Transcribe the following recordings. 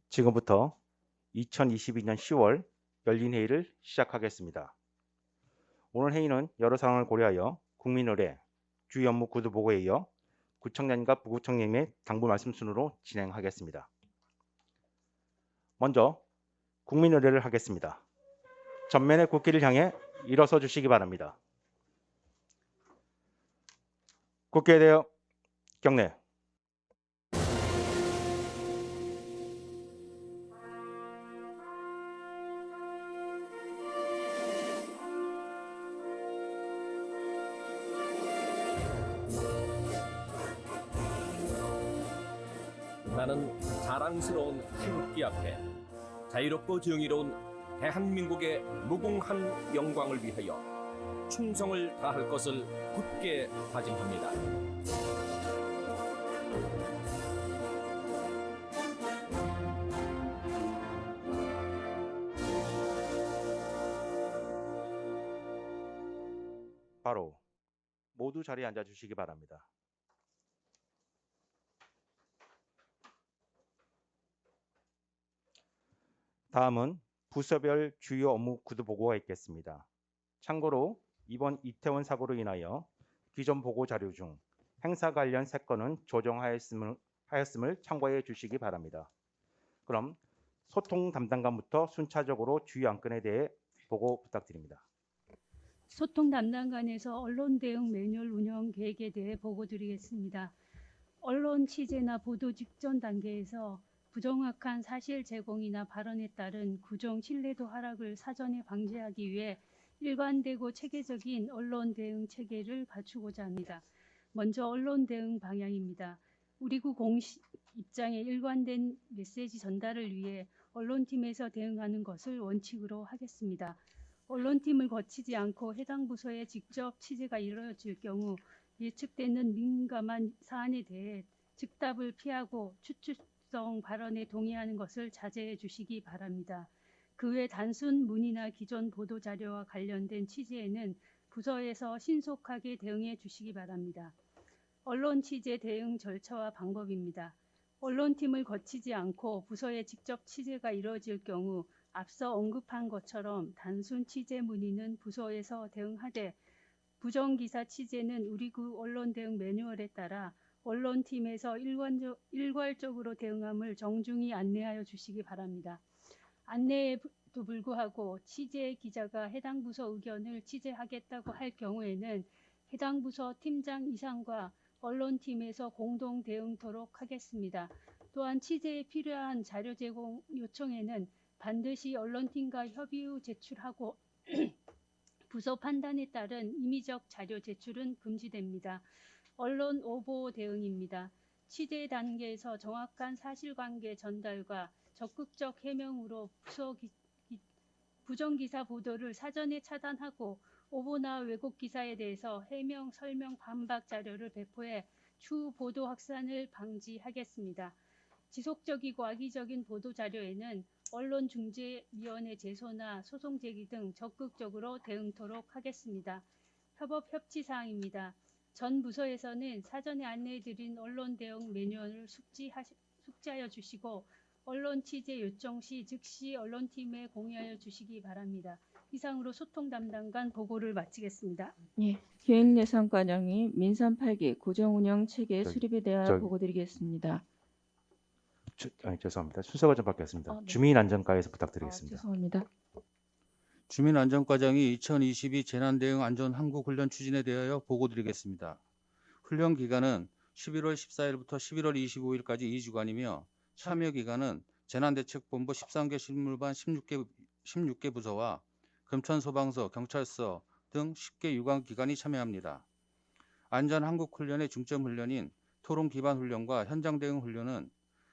지금부터 2022년 10월 열린 회의를 시작하겠습니다. 오늘 회의는 여러 사항을 고려하여 국민의례, 주요 업무 구도 보고에 이어 구청장과 부구청장의 당부 말씀 순으로 진행하겠습니다. 먼저 국민의례를 하겠습니다. 전면의 국기를 향해 일어서 주시기 바랍니다. 국기에 대해 경례. 나는 자랑스러운 태극기 앞에 자유롭고 정의로운 대한민국의 무궁한 영광을 위하여 충성을 다할 것을 굳게 다짐합니다. 바로 모두 자리에 앉아 주시기 바랍니다. 다음은 부서별 주요 업무 구도 보고가 있겠습니다. 참고로 이번 이태원 사고로 인하여 기존 보고 자료 중 행사 관련 3건은 조정하였음을 참고해 주시기 바랍니다. 그럼 소통 담당관부터 순차적으로 주요 안건에 대해 보고 부탁드립니다. 소통 담당관에서 언론 대응 매뉴얼 운영 계획에 대해 보고 드리겠습니다. 언론 취재나 보도 직전 단계에서 부정확한 사실 제공이나 발언에 따른 구정 신뢰도 하락을 사전에 방지하기 위해 일관되고 체계적인 언론 대응 체계를 갖추고자 합니다. 먼저 언론 대응 방향입니다. 우리 구 공식 입장에 일관된 메시지 전달을 위해 언론팀에서 대응하는 것을 원칙으로 하겠습니다. 언론팀을 거치지 않고 해당 부서에 직접 취재가 이루어질 경우 예측되는 민감한 사안에 대해 즉답을 피하고 추측성 발언에 동의하는 것을 자제해 주시기 바랍니다. 그 외 단순 문의나 기존 보도 자료와 관련된 취재에는 부서에서 신속하게 대응해 주시기 바랍니다. 언론 취재 대응 절차와 방법입니다. 언론팀을 거치지 않고 부서에 직접 취재가 이루어질 경우 앞서 언급한 것처럼 단순 취재 문의는 부서에서 대응하되 부정기사 취재는 우리 구 언론 대응 매뉴얼에 따라 언론팀에서 일괄적으로 대응함을 정중히 안내하여 주시기 바랍니다. 안내에도 불구하고 취재 기자가 해당 부서 의견을 취재하겠다고 할 경우에는 해당 부서 팀장 이상과 언론팀에서 공동 대응토록 하겠습니다. 또한 취재에 필요한 자료 제공 요청에는 반드시 언론팀과 협의 후 제출하고 부서 판단에 따른 임의적 자료 제출은 금지됩니다. 언론 오보 대응입니다. 취재 단계에서 정확한 사실관계 전달과 적극적 해명으로 부정기사 보도를 사전에 차단하고 오보나 왜곡 기사에 대해서 해명, 설명, 반박 자료를 배포해 추후 보도 확산을 방지하겠습니다. 지속적이고 악의적인 보도 자료에는 언론중재위원회 제소나 소송 제기 등 적극적으로 대응토록 하겠습니다. 협업 협치 사항입니다. 전 부서에서는 사전에 안내해드린 언론 대응 매뉴얼을 숙지하여 주시고 언론 취재 요청 시 즉시 언론팀에 공유하여 주시기 바랍니다. 이상으로 소통 담당관 보고를 마치겠습니다. 예, 기획예산과장이 민산 8기 고정운영 체계 수립에 대하여 보고 드리겠습니다. 죄송합니다. 순서가 좀 바뀌었습니다. 네. 주민안전과에서 부탁드리겠습니다. 죄송합니다. 주민안전과장이 2022 재난대응 안전한국훈련 추진에 대하여 보고드리겠습니다. 훈련 기간은 11월 14일부터 11월 25일까지 2주간이며 참여기간은 재난대책본부 13개 실무반 16개 부서와 금천소방서, 경찰서 등 10개 유관기관이 참여합니다. 안전한국훈련의 중점훈련인 토론기반훈련과 현장대응훈련은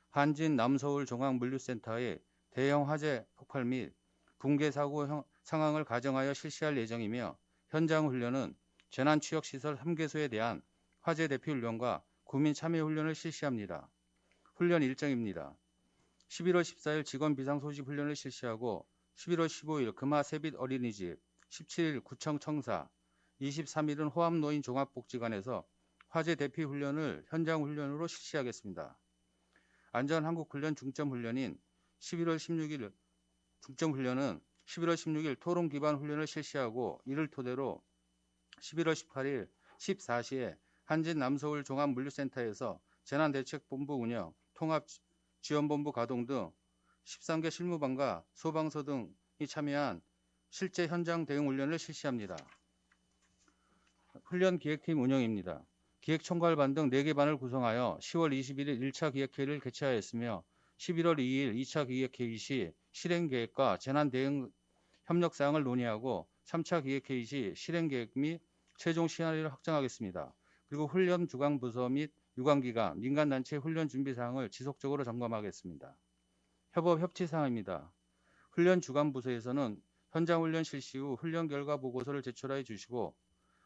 한진 남서울종합물류센터의 대형 화재 폭발 및 붕괴 사고 상황을 가정하여 실시할 예정이며 현장훈련은 재난취역시설 3개소에 대한 화재 대피훈련과 구민 참여훈련을 실시합니다. 훈련 일정입니다. 11월 14일 직원 비상소집 훈련을 실시하고 11월 15일 금화새빛 어린이집, 17일 구청 청사, 23일은 호암노인 종합복지관에서 화재 대피 훈련을 현장 훈련으로 실시하겠습니다. 안전한국훈련 중점훈련인 11월 16일 중점훈련은 11월 16일 토론 기반 훈련을 실시하고 이를 토대로 11월 18일 14시에 한진 남서울 종합물류센터에서 재난대책본부 운영, 통합지원본부 가동 등 13개 실무반과 소방서 등이 참여한 실제 현장 대응 훈련을 실시합니다. 훈련 기획팀 운영입니다. 기획총괄반 등 4개 반을 구성하여 10월 21일 1차 기획회의를 개최하였으며 11월 2일 2차 기획회의 시 실행계획과 재난대응 협력사항을 논의하고 3차 기획회의 시 실행계획 및 최종 시나리오를 확정하겠습니다. 그리고 훈련 주관부서 및 유관기관, 민간단체 훈련 준비사항을 지속적으로 점검하겠습니다. 협업 협치사항입니다. 훈련 주관부서에서는 현장 훈련 실시 후 훈련 결과 보고서를 제출하여 주시고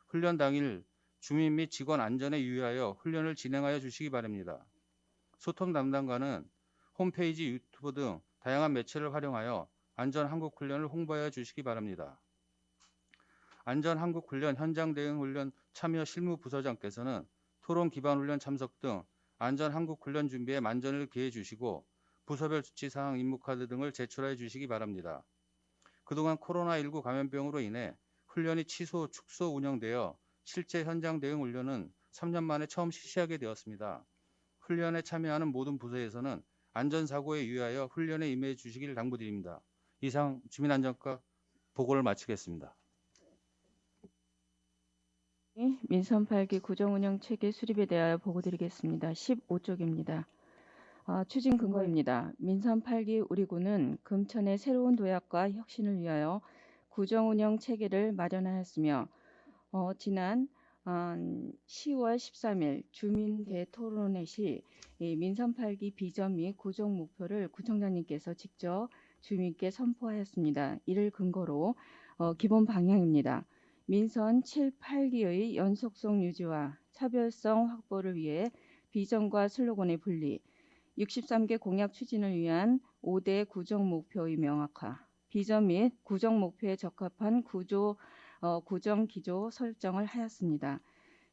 훈련 당일 주민 및 직원 안전에 유의하여 훈련을 진행하여 주시기 바랍니다. 소통 담당관은 홈페이지, 유튜브 등 다양한 매체를 활용하여 안전한국훈련을 홍보하여 주시기 바랍니다. 안전한국훈련 현장 대응 훈련 참여 실무부서장께서는 토론 기반 훈련 참석 등 안전한국훈련 준비에 만전을 기해 주시고 부서별 수치사항 임무카드 등을 제출하여 주시기 바랍니다. 그동안 코로나19 감염병으로 인해 훈련이 취소, 축소 운영되어 실제 현장 대응 훈련은 3년 만에 처음 실시하게 되었습니다. 훈련에 참여하는 모든 부서에서는 안전사고에 유의하여 훈련에 임해 주시길 당부드립니다. 이상 주민안전과 보고를 마치겠습니다. 민선 8기 구정운영 체계 수립에 대하여 보고드리겠습니다. 15쪽입니다. 추진 근거입니다. 민선 8기 우리군은 금천의 새로운 도약과 혁신을 위하여 구정운영 체계를 마련하였으며 지난 10월 13일 주민 대토론회 시 민선 8기 비전 및 구정 목표를 구청장님께서 직접 주민께 선포하였습니다. 이를 근거로 기본 방향입니다. 민선 7, 8기의 연속성 유지와 차별성 확보를 위해 비전과 슬로건의 분리, 63개 공약 추진을 위한 5대 구정 목표의 명확화, 비전 및 구정 목표에 적합한 구정 기조 설정을 하였습니다.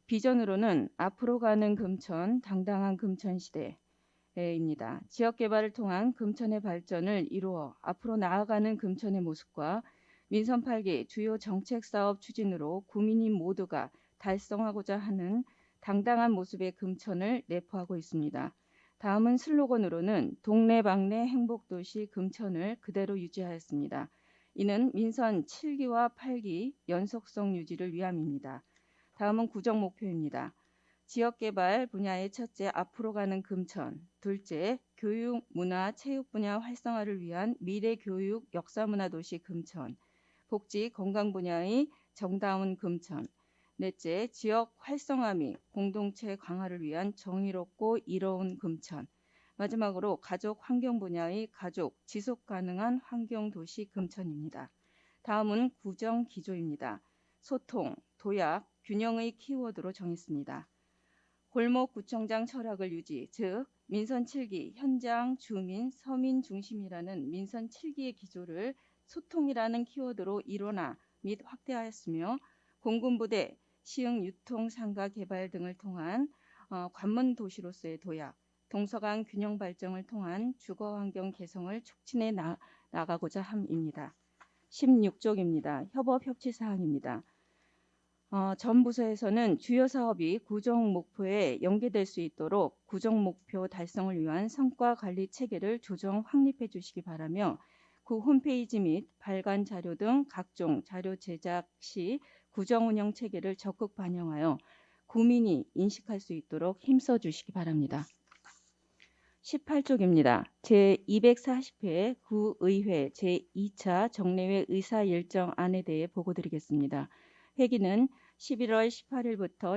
비전으로는 앞으로 가는 금천, 당당한 금천 시대입니다. 지역 개발을 통한 금천의 발전을 이루어 앞으로 나아가는 금천의 모습과 민선 8기 주요 정책 사업 추진으로 구민인 모두가 달성하고자 하는 당당한 모습의 금천을 내포하고 있습니다. 다음은 슬로건으로는 동네방네 행복도시 금천을 그대로 유지하였습니다. 이는 민선 7기와 8기 연속성 유지를 위함입니다. 다음은 구정 목표입니다. 지역개발 분야의 첫째, 앞으로 가는 금천. 둘째, 교육, 문화, 체육 분야 활성화를 위한 미래교육 역사문화도시 금천. 복지, 건강 분야의 정다운 금천. 넷째, 지역 활성화 및 공동체 강화를 위한 정의롭고 이로운 금천. 마지막으로 가족 환경 분야의 가족 지속 가능한 환경 도시 금천입니다. 다음은 구정 기조입니다. 소통, 도약, 균형의 키워드로 정했습니다. 골목구청장 철학을 유지, 즉 민선 7기 현장, 주민, 서민 중심이라는 민선 7기의 기조를 소통이라는 키워드로 일원화 및 확대하였으며 공군부대, 시흥 유통 상가 개발 등을 통한 관문 도시로서의 도약, 동서간 균형 발전을 통한 주거 환경 개성을 촉진해 나가고자 함입니다. 16쪽입니다. 협업 협치 사항입니다. 전 부서에서는 주요 사업이 구정 목표에 연계될 수 있도록 구정 목표 달성을 위한 성과 관리 체계를 조정 확립해 주시기 바라며 구 홈페이지 및 발간 자료 등 각종 자료 제작 시 구정 운영 체계를 적극 반영하여 구민이 인식할 수 있도록 힘써 주시기 바랍니다. 18쪽입니다. 제240회 구의회 제2차 정례회 의사일정안에 대해 보고드리겠습니다. 회기는 11월 18일부터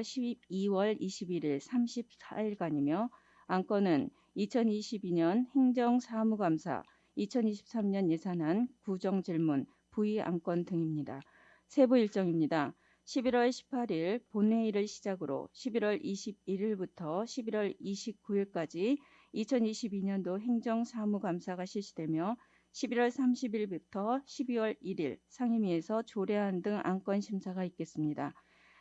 12월 21일 34일간이며 안건은 2022년 행정사무감사, 2023년 예산안, 구정질문, 부의안건 등입니다. 세부 일정입니다. 11월 18일 본회의를 시작으로 11월 21일부터 11월 29일까지 2022년도 행정사무감사가 실시되며 11월 30일부터 12월 1일 상임위에서 조례안 등 안건 심사가 있겠습니다.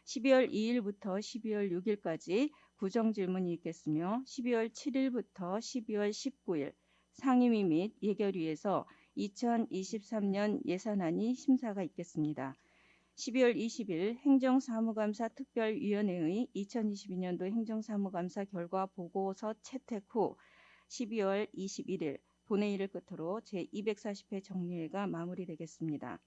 12월 2일부터 12월 6일까지 구정질문이 있겠으며 12월 7일부터 12월 19일 상임위 및 예결위에서 2023년 예산안이 심사가 있겠습니다. 12월 20일 행정사무감사 특별위원회의 2022년도 행정사무감사 결과 보고서 채택 후 12월 21일 본회의를 끝으로 제240회 정례회가 마무리되겠습니다.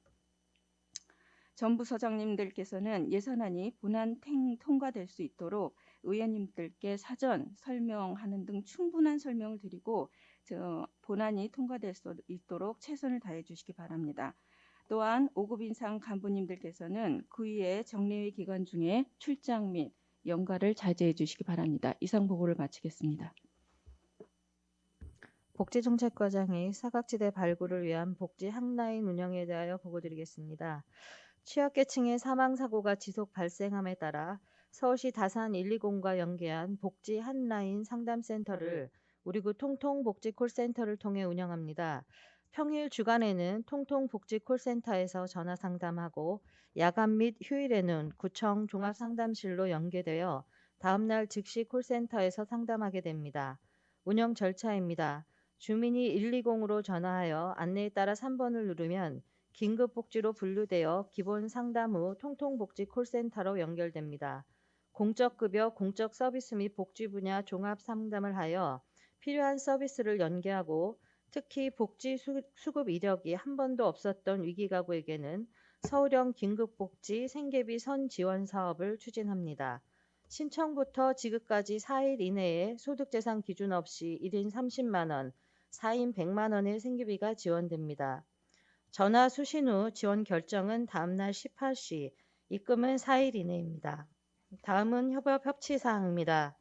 전 부서장님들께서는 예산안이 본안 통과될 수 있도록 의원님들께 사전 설명하는 등 충분한 설명을 드리고 본안이 통과될 수 있도록 최선을 다해 주시기 바랍니다. 또한 5급 인상 간부님들께서는 그 이에 정례회 기간 중에 출장 및 연가를 자제해 주시기 바랍니다. 이상 보고를 마치겠습니다. 복지정책과장이 사각지대 발굴을 위한 복지 항라인 운영에 대하여 보고드리겠습니다. 취약계층의 사망사고가 지속 발생함에 따라 서울시 다산 120과 연계한 복지 한라인 상담센터를 우리구 통통복지콜센터를 통해 운영합니다. 평일 주간에는 통통복지콜센터에서 전화상담하고 야간 및 휴일에는 구청 종합상담실로 연계되어 다음날 즉시 콜센터에서 상담하게 됩니다. 운영 절차입니다. 주민이 120으로 전화하여 안내에 따라 3번을 누르면 긴급복지로 분류되어 기본 상담 후 통통복지 콜센터로 연결됩니다. 공적급여, 공적서비스 및 복지 분야 종합상담을 하여 필요한 서비스를 연계하고 특히 복지 수급 이력이 한 번도 없었던 위기가구에게는 서울형 긴급복지 생계비 선지원 사업을 추진합니다. 신청부터 지급까지 4일 이내에 소득재산 기준 없이 1인 30만 원, 4인 100만 원의 생계비가 지원됩니다. 전화 수신 후 지원 결정은 다음날 18시, 입금은 4일 이내입니다. 다음은 협치사항입니다.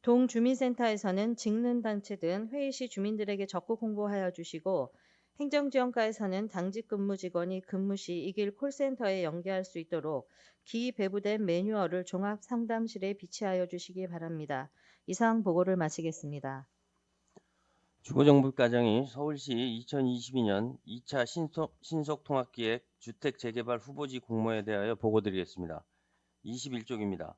동주민센터에서는 직능단체 등 회의 시 주민들에게 적극 홍보하여 주시고 행정지원과에서는 당직 근무 직원이 근무 시 이 길 콜센터에 연계할 수 있도록 기이 배부된 매뉴얼을 종합상담실에 비치하여 주시기 바랍니다. 이상 보고를 마치겠습니다. 주거정부과장이 서울시 2022년 2차 신속통합기획 주택재개발 후보지 공모에 대하여 보고드리겠습니다. 21쪽입니다.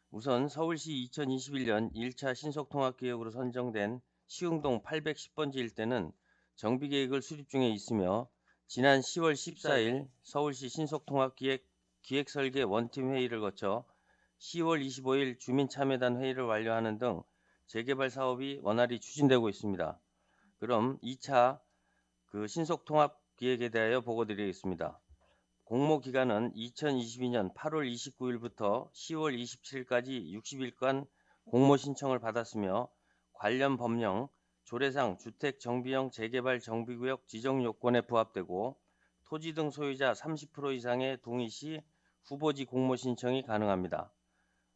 우선 서울시 2021년 1차 신속통합기획으로 선정된 시흥동 810번지 일대는 정비계획을 수립 중에 있으며 지난 10월 14일 서울시 신속통합기획 기획설계 원팀 회의를 거쳐 10월 25일 주민참여단 회의를 완료하는 등 재개발 사업이 원활히 추진되고 있습니다. 그럼 2차 신속통합기획에 대하여 보고드리겠습니다. 공모 기간은 2022년 8월 29일부터 10월 27일까지 60일간 공모 신청을 받았으며 관련 법령, 조례상 주택 정비형 재개발 정비구역 지정 요건에 부합되고 토지 등 소유자 30% 이상의 동의 시 후보지 공모 신청이 가능합니다.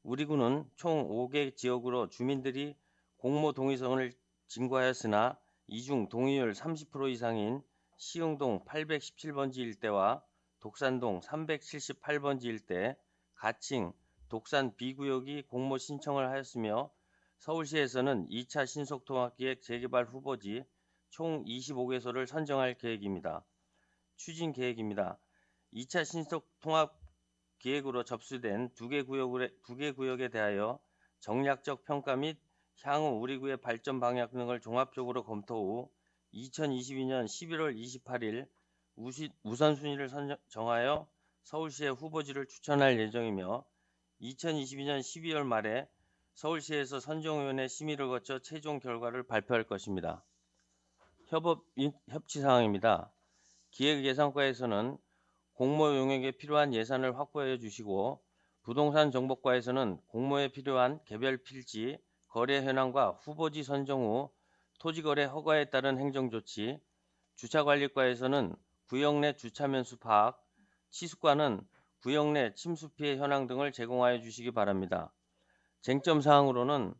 우리 구는 총 5개 지역으로 주민들이 공모 동의서를 진구하였으나 이 중 동의율 30% 이상인 시흥동 817번지 일대와 독산동 378번지 일대, 가칭, 독산 B구역이 공모 신청을 하였으며 서울시에서는 2차 신속통합기획 재개발 후보지 총 25개소를 선정할 계획입니다. 추진 계획입니다. 2차 신속통합기획으로 접수된 2개 구역에 대하여 정략적 평가 및 향후 우리 구의 발전 방향 등을 종합적으로 검토 후 2022년 11월 28일 우선순위를 정하여 서울시에 후보지를 추천할 예정이며 2022년 12월 말에 서울시에서 선정위원회 심의를 거쳐 최종 결과를 발표할 것입니다. 협치사항입니다. 기획예산과에서는 공모 용역에 필요한 예산을 확보해 주시고 부동산 정보과에서는 공모에 필요한 개별 필지, 거래 현황과 후보지 선정 후 토지거래 허가에 따른 행정조치, 주차관리과에서는 구역 내 주차면수 파악, 치수과는 구역 내 침수 피해 현황 등을 제공하여 주시기 바랍니다. 쟁점사항으로는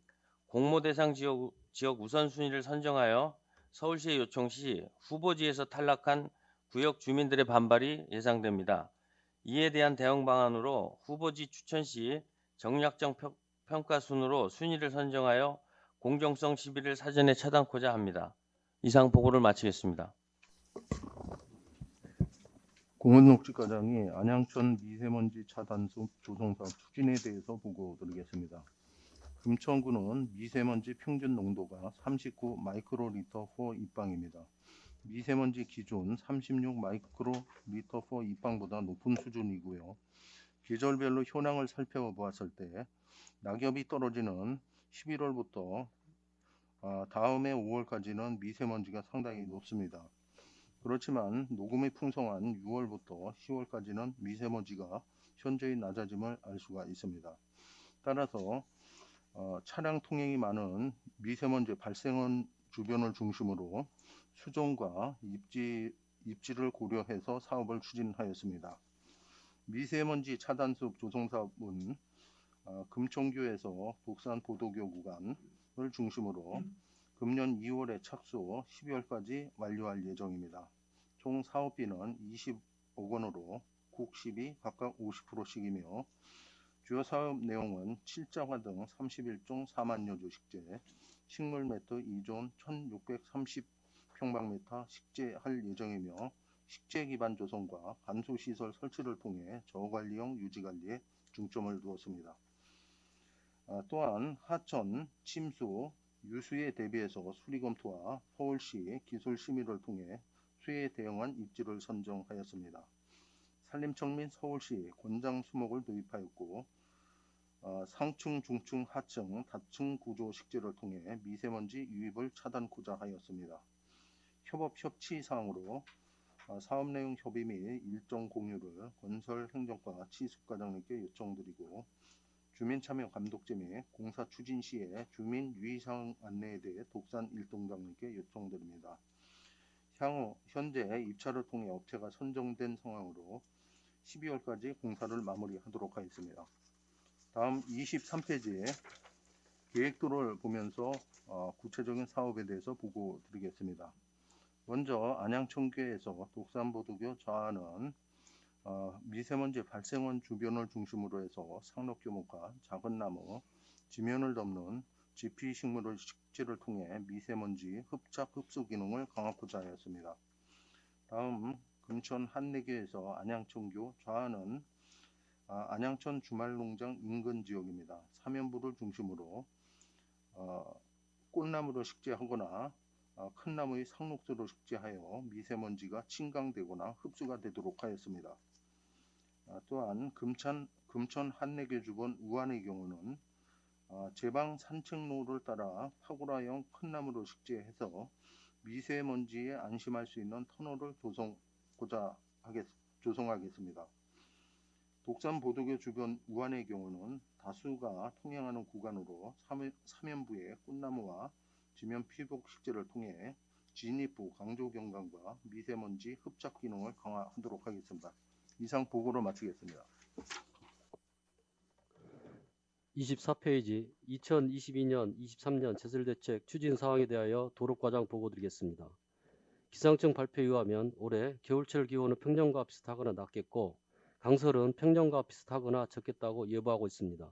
공모 대상 지역 우선순위를 선정하여 서울시에 요청 시 후보지에서 탈락한 구역 주민들의 반발이 예상됩니다. 이에 대한 대응 방안으로 후보지 추천 시 정략적 평가 순으로 순위를 선정하여 공정성 시비를 사전에 차단하고자 합니다. 이상 보고를 마치겠습니다. 공원녹지과장이 안양천 미세먼지 차단소 조성사업 추진에 대해서 보고 드리겠습니다. 금천구는 미세먼지 평균 농도가 39 마이크로리터 퍼 입방입니다. 미세먼지 기준 36 마이크로리터 퍼 입방보다 높은 수준이고요. 계절별로 현황을 살펴보았을 때 낙엽이 떨어지는 11월부터 다음해 5월까지는 미세먼지가 상당히 높습니다. 그렇지만 녹음이 풍성한 6월부터 10월까지는 미세먼지가 현저히 낮아짐을 알 수가 있습니다. 따라서 차량 통행이 많은 미세먼지 발생원 주변을 중심으로 수종과 입지를 고려해서 사업을 추진하였습니다. 미세먼지 차단숲 조성 사업은 금천교에서 독산 보도교 구간을 중심으로 금년 2월에 착수 12월까지 완료할 예정입니다. 총 사업비는 20억 원으로 국시비 각각 50%씩이며 주요 사업 내용은 칠자화 등 31종 4만여 조 식재, 식물 매트 2존 1630평방미터 식재할 예정이며 식재 기반 조성과 간수 시설 설치를 통해 저관리형 유지관리에 중점을 두었습니다. 또한 하천, 침수, 유수에 대비해서 수리 검토와 서울시 기술 심의를 통해 수해에 대응한 입지를 선정하였습니다. 산림청 및 서울시 권장 수목을 도입하였고 상층, 중층, 하층, 다층 구조 식재를 통해 미세먼지 유입을 차단코자 하였습니다. 협업 협치 사항으로 사업 내용 협의 및 일정 공유를 건설 행정과 치수과장님께 요청드리고 주민 참여 감독제 및 공사 추진 시에 주민 유의사항 안내에 대해 독산 일동장님께 요청드립니다. 향후 현재 입찰을 통해 업체가 선정된 상황으로 12월까지 공사를 마무리하도록 하겠습니다. 다음 23페이지에 계획도를 보면서 구체적인 사업에 대해서 보고 드리겠습니다. 먼저 안양청교에서 독산보도교 좌하는 미세먼지 발생원 주변을 중심으로 해서 상록 규모가 작은 나무, 지면을 덮는 지피 식물의 식재를 통해 미세먼지 흡착 흡수 기능을 강화하고자 하였습니다. 다음 금천 한내교에서 안양청교 좌하는 안양천 주말농장 인근 지역입니다. 사면부를 중심으로 꽃나무로 식재하거나 큰 나무의 상록수로 식재하여 미세먼지가 침강되거나 흡수가 되도록 하였습니다. 또한 금천 한내교 주변 우안의 경우는 제방 산책로를 따라 파고라형 큰 나무로 식재해서 미세먼지에 안심할 수 있는 터널을 조성하겠습니다. 독산 보도교 주변 우안의 경우는 다수가 통행하는 구간으로 사면부의 꽃나무와 지면 피복 식재를 통해 진입부 강조 경관과 미세먼지 흡착 기능을 강화하도록 하겠습니다. 이상 보고를 마치겠습니다. 24페이지 2022년 23년 제설대책 추진 사항에 대하여 도로과장 보고드리겠습니다. 기상청 발표에 의하면 올해 겨울철 기온은 평년과 비슷하거나 낮겠고 강설은 평년과 비슷하거나 적겠다고 예보하고 있습니다.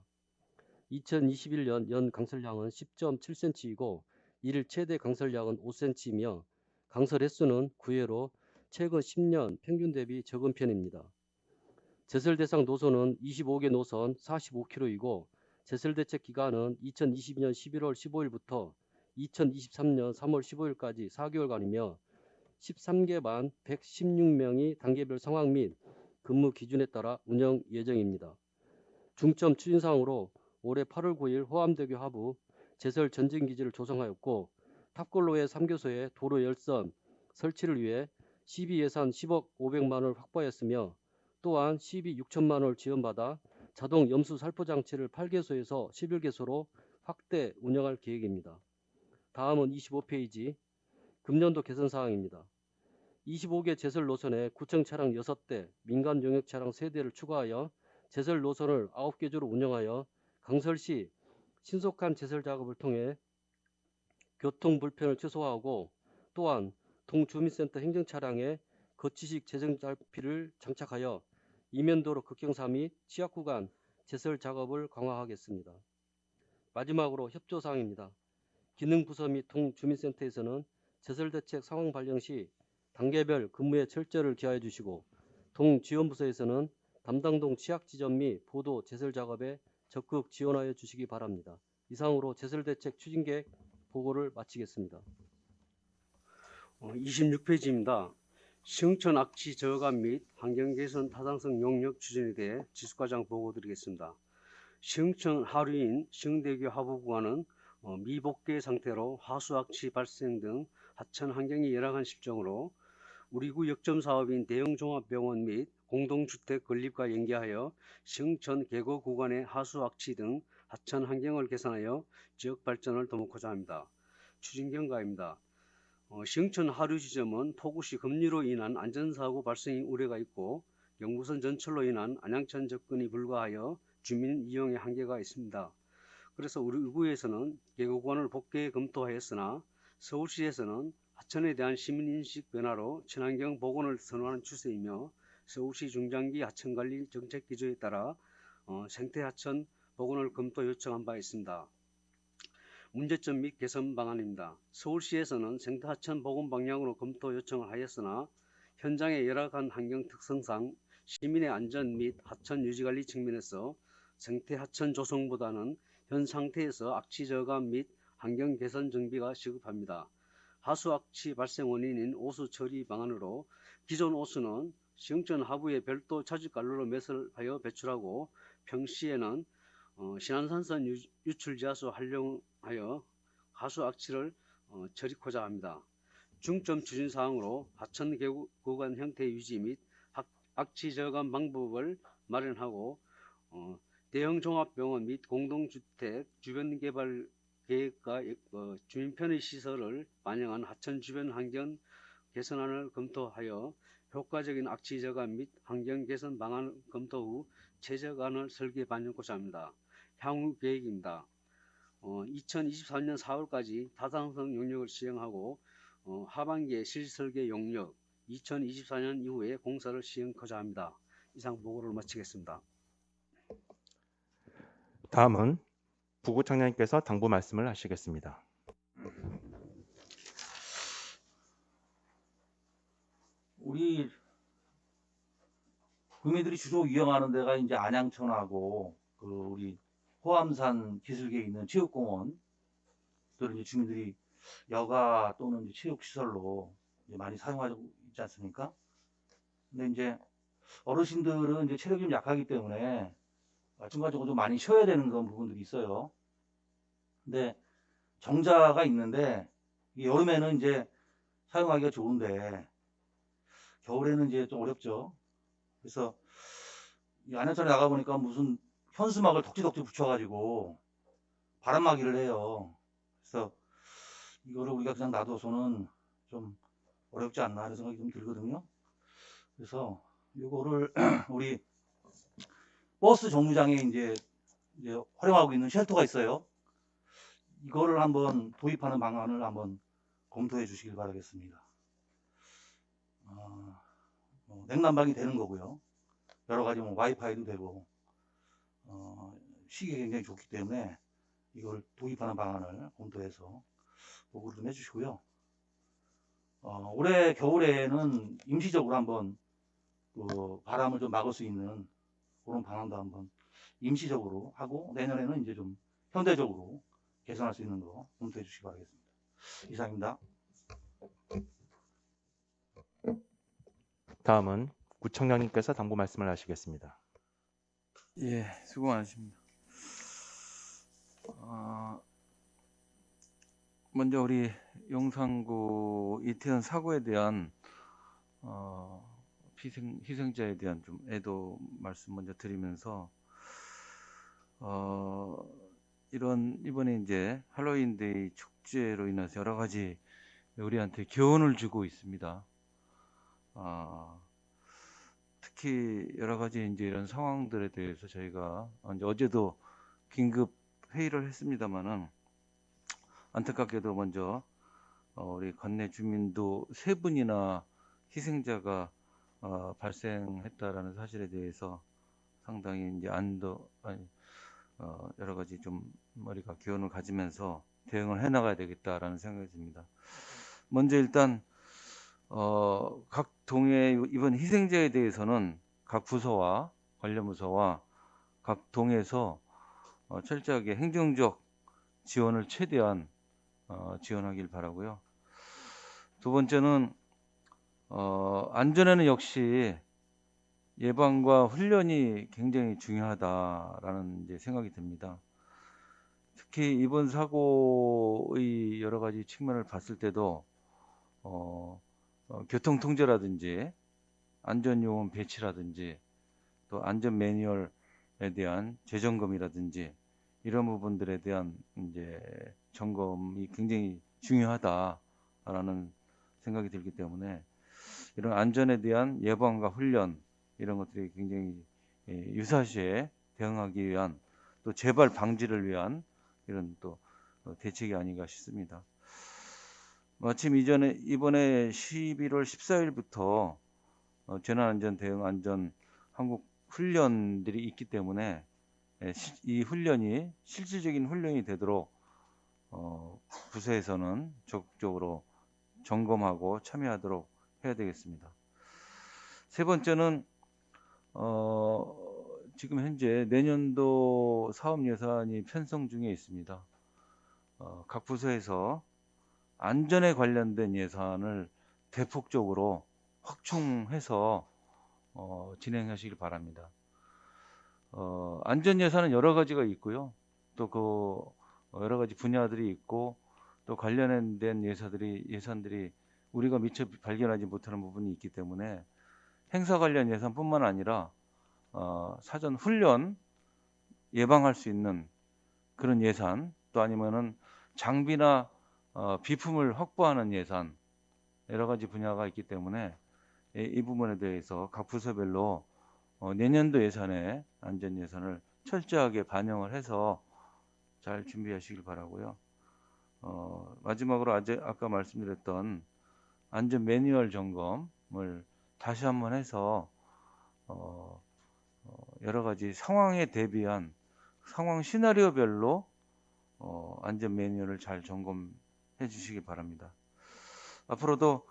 2021년 연 강설량은 10.7cm이고 일 최대 강설량은 5cm이며 강설 횟수는 9회로 최근 10년 평균 대비 적은 편입니다. 제설 대상 노선은 25개 노선 45km이고 제설대책 기간은 2022년 11월 15일부터 2023년 3월 15일까지 4개월간이며 13개 반 116명이 단계별 상황 및 근무 기준에 따라 운영 예정입니다. 중점 추진사항으로 올해 8월 9일 호암대교 하부 제설 전진기지를 조성하였고 탑골로의 3교소에 도로 열선 설치를 위해 시비 예산 10억 500만 원을 확보하였으며 또한 시비 6천만 원을 지원받아 자동 염수 살포 장치를 8개소에서 11개소로 확대 운영할 계획입니다. 다음은 25페이지 금년도 개선 사항입니다. 25개 제설 노선에 구청 차량 6대, 민간 용역 차량 3대를 추가하여 제설 노선을 9개조로 운영하여 강설 시 신속한 제설 작업을 통해 교통 불편을 최소화하고 또한 동주민센터 행정 차량에 거치식 재정 장비를 장착하여 이면도로 급경사 및 취약 구간 제설 작업을 강화하겠습니다. 마지막으로 협조사항입니다. 기능부서 및 동주민센터에서는 제설대책 상황 발령 시 단계별 근무에 철저를 기하여 주시고 동지원부서에서는 담당 동 취약 지점 및 보도 제설 작업에 적극 지원하여 주시기 바랍니다. 이상으로 제설대책 추진계획 보고를 마치겠습니다. 26페이지입니다. 시흥천 악취 저감 및 환경 개선 타당성 용역 추진에 대해 지수과장 보고 드리겠습니다. 시흥천 하류인 시흥대교 하부 구간은 미복개 상태로 하수악취 발생 등 하천 환경이 열악한 실정으로 우리 구 역점 사업인 대형 종합병원 및 공동주택 건립과 연계하여 시흥천 계고 구간의 하수악취 등 하천 환경을 개선하여 지역 발전을 도모하고자 합니다. 추진 경과입니다. 시흥천 하류 지점은 폭우 시 급류로 인한 안전사고 발생 우려가 있고 경부선 전철로 인한 안양천 접근이 불가하여 주민 이용에 한계가 있습니다. 그래서 우리 구에서는 계곡원을 복개 검토하였으나 서울시에서는 하천에 대한 시민인식 변화로 친환경 복원을 선호하는 추세이며 서울시 중장기 하천관리 정책 기조에 따라 생태하천 복원을 검토 요청한 바 있습니다. 문제점 및 개선 방안입니다. 서울시에서는 생태하천 복원 방향으로 검토 요청을 하였으나 현장의 열악한 환경 특성상 시민의 안전 및 하천 유지관리 측면에서 생태하천 조성보다는 현 상태에서 악취 저감 및 환경 개선 정비가 시급합니다. 하수악취 발생 원인인 오수 처리 방안으로 기존 오수는 시흥천 하부에 별도 차집관로로 매설하여 배출하고 평시에는 신안산선 유출지하수 활용하여 하수악취를 처리하고자 합니다. 중점 추진 사항으로 하천 구간 형태 유지 및 악취 저감 방법을 마련하고 대형 종합병원 및 공동주택 주변 개발 계획과 주민 편의 시설을 반영한 하천 주변 환경 개선안을 검토하여 효과적인 악취 저감 및 환경 개선 방안 검토 후 최적안을 설계 반영하고자 합니다. 향후 계획입니다. 2023년 4월까지 타당성 용역을 시행하고 하반기에 실설계 용역, 2024년 이후에 공사를 시행하고자 합니다. 이상 보고를 마치겠습니다. 다음은 부구청장님께서 당부 말씀을 하시겠습니다. 우리 국민들이 주로 이용하는 데가 이제 안양천하고 그 우리 호암산 기슭에 있는 체육공원, 이제 주민들이 여가 또는 이제 체육시설로 이제 많이 사용하고 있지 않습니까? 근데 이제 어르신들은 이제 체력이 좀 약하기 때문에 중간중간 좀 많이 쉬어야 되는 그런 부분들이 있어요. 근데 정자가 있는데 여름에는 이제 사용하기가 좋은데 겨울에는 이제 좀 어렵죠. 그래서 이 안양천에 나가 보니까 무슨 현수막을 덕지덕지 붙여가지고 바람막이를 해요. 그래서 이거를 우리가 그냥 놔둬서는 좀 어렵지 않나 하는 생각이 좀 들거든요. 그래서 이거를 우리 버스 정류장에 이제 활용하고 있는 쉘터가 있어요. 이거를 한번 도입하는 방안을 한번 검토해 주시길 바라겠습니다. 냉난방이 되는 거고요. 여러 가지 와이파이도 되고 시기가 굉장히 좋기 때문에 이걸 도입하는 방안을 검토해서 보고를 좀 해주시고요. 올해 겨울에는 임시적으로 한번 그 바람을 좀 막을 수 있는 그런 방안도 한번 임시적으로 하고 내년에는 이제 좀 현대적으로 개선할 수 있는 거 검토해 주시기 바라겠습니다. 이상입니다. 다음은 구청장님께서 당부 말씀을 하시겠습니다. 예, 수고 많으십니다. 먼저 우리 용산구 이태원 사고에 대한 희생자에 대한 좀 애도 말씀 먼저 드리면서 이번에 이제 할로윈데이 축제로 인해서 여러 가지 우리한테 교훈을 주고 있습니다. 특히 여러 가지 이제 이런 상황들에 대해서 저희가 이제 어제도 긴급 회의를 했습니다만은 안타깝게도 먼저 우리 관내 주민도 3분이나 희생자가 발생했다라는 사실에 대해서 상당히 이제 여러 가지 좀 우리가 교훈을 가지면서 대응을 해나가야 되겠다라는 생각이 듭니다. 먼저 일단 각 동의 이번 희생자에 대해서는 각 부서와 관련 부서와 각 동에서 철저하게 행정적 지원을 최대한 지원하길 바라고요. 두 번째는 안전에는 역시 예방과 훈련이 굉장히 중요하다라는 이제 생각이 듭니다. 특히 이번 사고의 여러 가지 측면을 봤을 때도 교통 통제라든지 안전요원 배치라든지 또 안전 매뉴얼에 대한 재점검이라든지 이런 부분들에 대한 이제 점검이 굉장히 중요하다라는 생각이 들기 때문에 이런 안전에 대한 예방과 훈련 이런 것들이 굉장히 유사시에 대응하기 위한 또 재발 방지를 위한 이런 또 대책이 아닌가 싶습니다. 마침 이번에 11월 14일부터 재난안전 대응 안전 한국 훈련들이 있기 때문에 이 훈련이 실질적인 훈련이 되도록 부서에서는 적극적으로 점검하고 참여하도록 해야 되겠습니다. 세 번째는 지금 현재 내년도 사업 예산이 편성 중에 있습니다. 각 부서에서 안전에 관련된 예산을 대폭적으로 확충해서 진행하시길 바랍니다. 안전 예산은 여러 가지가 있고요. 또 그 여러 가지 분야들이 있고 또 관련된 예산들이 우리가 미처 발견하지 못하는 부분이 있기 때문에 행사 관련 예산뿐만 아니라 사전 훈련 예방할 수 있는 그런 예산 또 아니면은 장비나 비품을 확보하는 예산 여러 가지 분야가 있기 때문에 이 부분에 대해서 각 부서별로 내년도 예산에 안전 예산을 철저하게 반영을 해서 잘 준비하시길 바라고요. 마지막으로 아까 말씀드렸던 안전 매뉴얼 점검을 다시 한번 해서 여러 가지 상황에 대비한 상황 시나리오별로 안전 매뉴얼을 잘 점검해 주시기 바랍니다. 앞으로도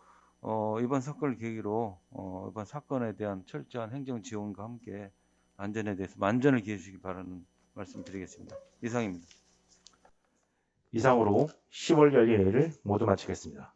이번 사건을 계기로 이번 사건에 대한 철저한 행정 지원과 함께 안전에 대해서 만전을 기해 주시기 바라는 말씀드리겠습니다. 이상입니다. 이상으로 10월 열린 회의를 모두 마치겠습니다.